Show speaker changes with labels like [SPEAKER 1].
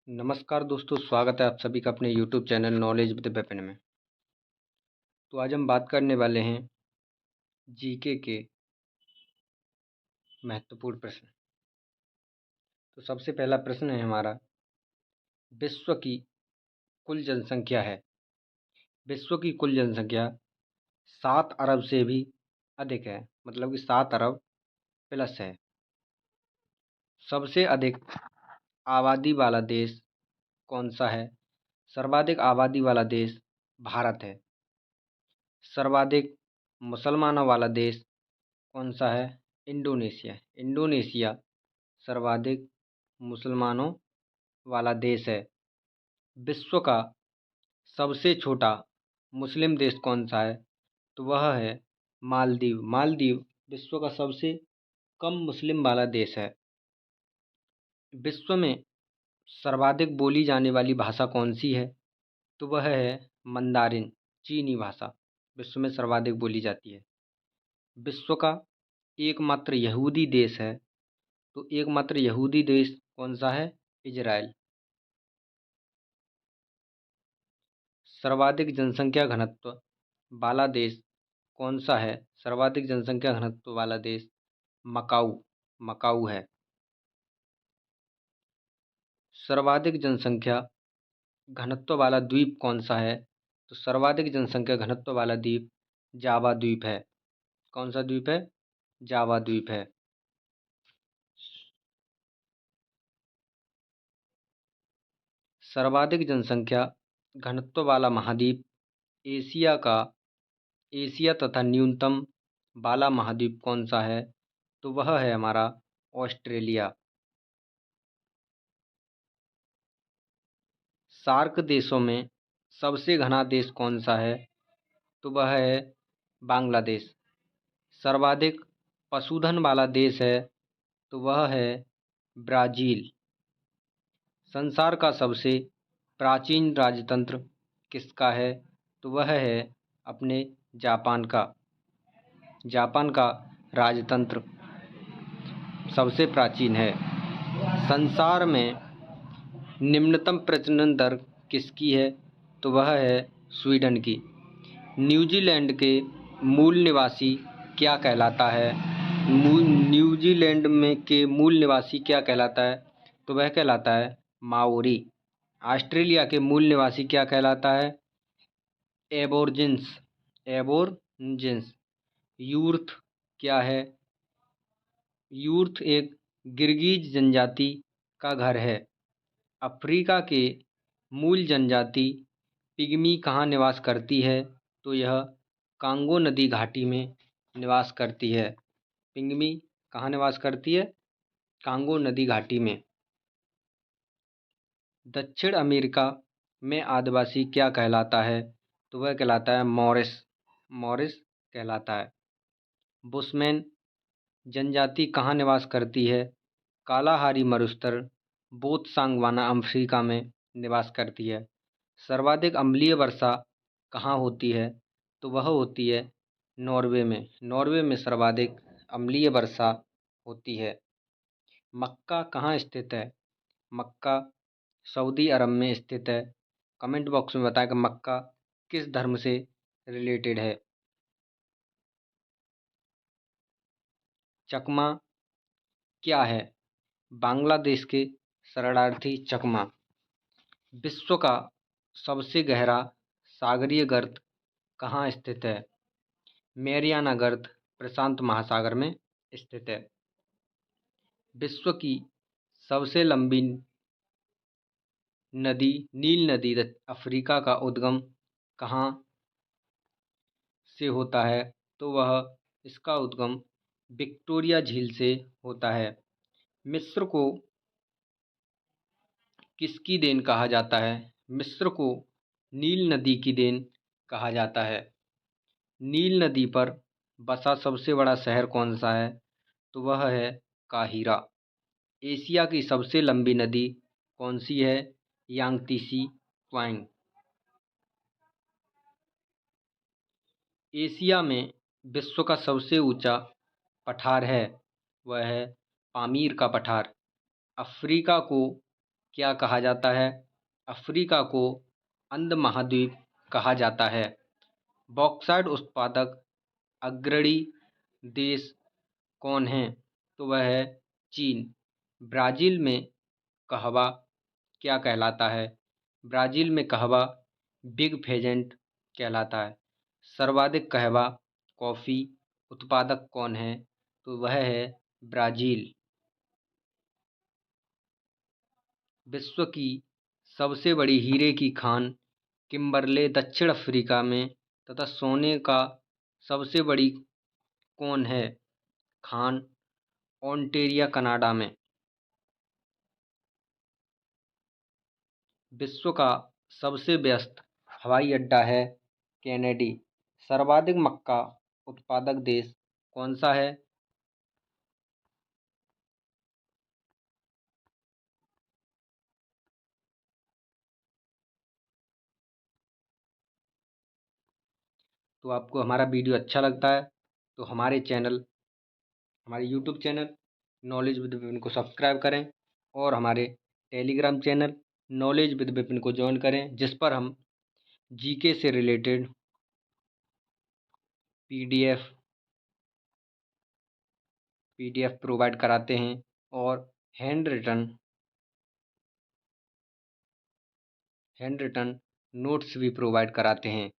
[SPEAKER 1] नमस्कार दोस्तों, स्वागत है आप सभी का अपने YouTube channel knowledge with Vipin में। तो आज हम बात करने वाले हैं जीके के महत्वपूर्ण प्रश्न। तो सबसे पहला प्रश्न है हमारा, विश्व की कुल जनसंख्या है। विश्व की कुल जनसंख्या 7 अरब से भी अधिक है, मतलब कि 7 अरब प्लस है। सबसे अधिक आबादी वाला देश कौन सा है? सर्वाधिक आबादी वाला देश भारत है। सर्वाधिक मुसलमानों वाला देश कौन सा है? इंडोनेशिया। इंडोनेशिया सर्वाधिक मुसलमानों वाला देश है। विश्व का सबसे छोटा मुस्लिम देश कौन सा है? तो वह है मालदीव। मालदीव विश्व का सबसे कम मुस्लिम वाला देश है। विश्व में सर्वाधिक बोली जाने वाली भाषा कौन सी है? तो वह है मंदारिन, चीनी भाषा विश्व में सर्वाधिक बोली जाती है। विश्व का एकमात्र यहूदी देश है, तो एकमात्र यहूदी देश कौन सा है? इजराइल। सर्वाधिक जनसंख्या घनत्व वाला देश कौन सा है? सर्वाधिक जनसंख्या घनत्व वाला देश मकाऊ मकाऊ है। सर्वाधिक जनसंख्या घनत्व वाला द्वीप कौन सा है? तो सर्वाधिक जनसंख्या घनत्व वाला द्वीप जावा द्वीप है। कौन सा द्वीप है? जावा द्वीप है। सर्वाधिक जनसंख्या घनत्व वाला महाद्वीप एशिया तथा न्यूनतम वाला महाद्वीप कौन सा है? तो वह है हमारा ऑस्ट्रेलिया। सार्क देशों में सबसे घना देश कौन सा है? तो वह है बांग्लादेश। सर्वाधिक पशुधन वाला देश है, तो वह है ब्राज़ील। संसार का सबसे प्राचीन राजतंत्र किसका है? तो वह है अपने जापान का। जापान का राजतंत्र सबसे प्राचीन है। संसार में निम्नतम प्रजनन दर किसकी है? तो वह है स्वीडन की। न्यूजीलैंड के मूल निवासी क्या कहलाता है? न्यूजीलैंड में के मूल निवासी क्या कहलाता है? तो वह कहलाता है माओरी। ऑस्ट्रेलिया के मूल निवासी क्या कहलाता है? एबोर्जिन्स। एबोर्जिन्स। यूर्थ क्या है? यूर्थ एक गिरगिज जनजाति का घर है। अफ्रीका के मूल जनजाति पिग्मी कहाँ निवास करती है? तो यह कांगो नदी घाटी में निवास करती है। पिग्मी कहाँ निवास करती है? कांगो नदी घाटी में। दक्षिण अमेरिका में आदिवासी क्या कहलाता है? तो वह कहलाता है मॉरिस। मॉरिस कहलाता है। बुशमैन जनजाति कहाँ निवास करती है? कालाहारी मरुस्थल बोत्सवाना अफ्रीका में निवास करती है। सर्वाधिक अम्लीय वर्षा कहाँ होती है? तो वह होती है नॉर्वे में। नॉर्वे में सर्वाधिक अम्लीय वर्षा होती है। मक्का कहाँ स्थित है? मक्का सऊदी अरब में स्थित है। कमेंट बॉक्स में बताएं कि मक्का किस धर्म से रिलेटेड है। चकमा क्या है? बांग्लादेश के शरणार्थी चकमा। विश्व का सबसे गहरा सागरीय गर्त कहाँ स्थित है? मैरियाना गर्त प्रशांत महासागर में स्थित है। विश्व की सबसे लंबी नदी नील नदी अफ्रीका का उद्गम कहाँ से होता है? तो वह इसका उद्गम विक्टोरिया झील से होता है। मिस्र को किसकी देन कहा जाता है? मिस्र को नील नदी की देन कहा जाता है। नील नदी पर बसा सबसे बड़ा शहर कौन सा है? तो वह है काहिरा। एशिया की सबसे लंबी नदी कौन सी है? यांगतीसी क्वांग। एशिया में विश्व का सबसे ऊंचा पठार है, वह है पामीर का पठार। अफ्रीका को क्या कहा जाता है? अफ्रीका को अंध महाद्वीप कहा जाता है। बॉक्साइट उत्पादक अग्रणी देश कौन है? तो वह है चीन। ब्राज़ील में कहवा क्या कहलाता है? ब्राज़ील में कहवा बिग फेजेंट कहलाता है। सर्वाधिक कहवा कॉफ़ी उत्पादक कौन है? तो वह है ब्राज़ील। विश्व की सबसे बड़ी हीरे की खान किम्बरले दक्षिण अफ्रीका में तथा सोने का सबसे बड़ी कौन है खान? ओंटेरिया कनाडा में। विश्व का सबसे व्यस्त हवाई अड्डा है केनेडी। सर्वाधिक मक्का उत्पादक देश कौन सा है? तो आपको हमारा वीडियो अच्छा लगता है तो हमारे YouTube channel knowledge with Vipin को सब्सक्राइब करें और हमारे Telegram channel knowledge with Vipin को ज्वाइन करें, जिस पर हम जीके से रिलेटेड पीडीएफ प्रोवाइड कराते हैं और हैंड रिटन नोट्स भी प्रोवाइड कराते हैं।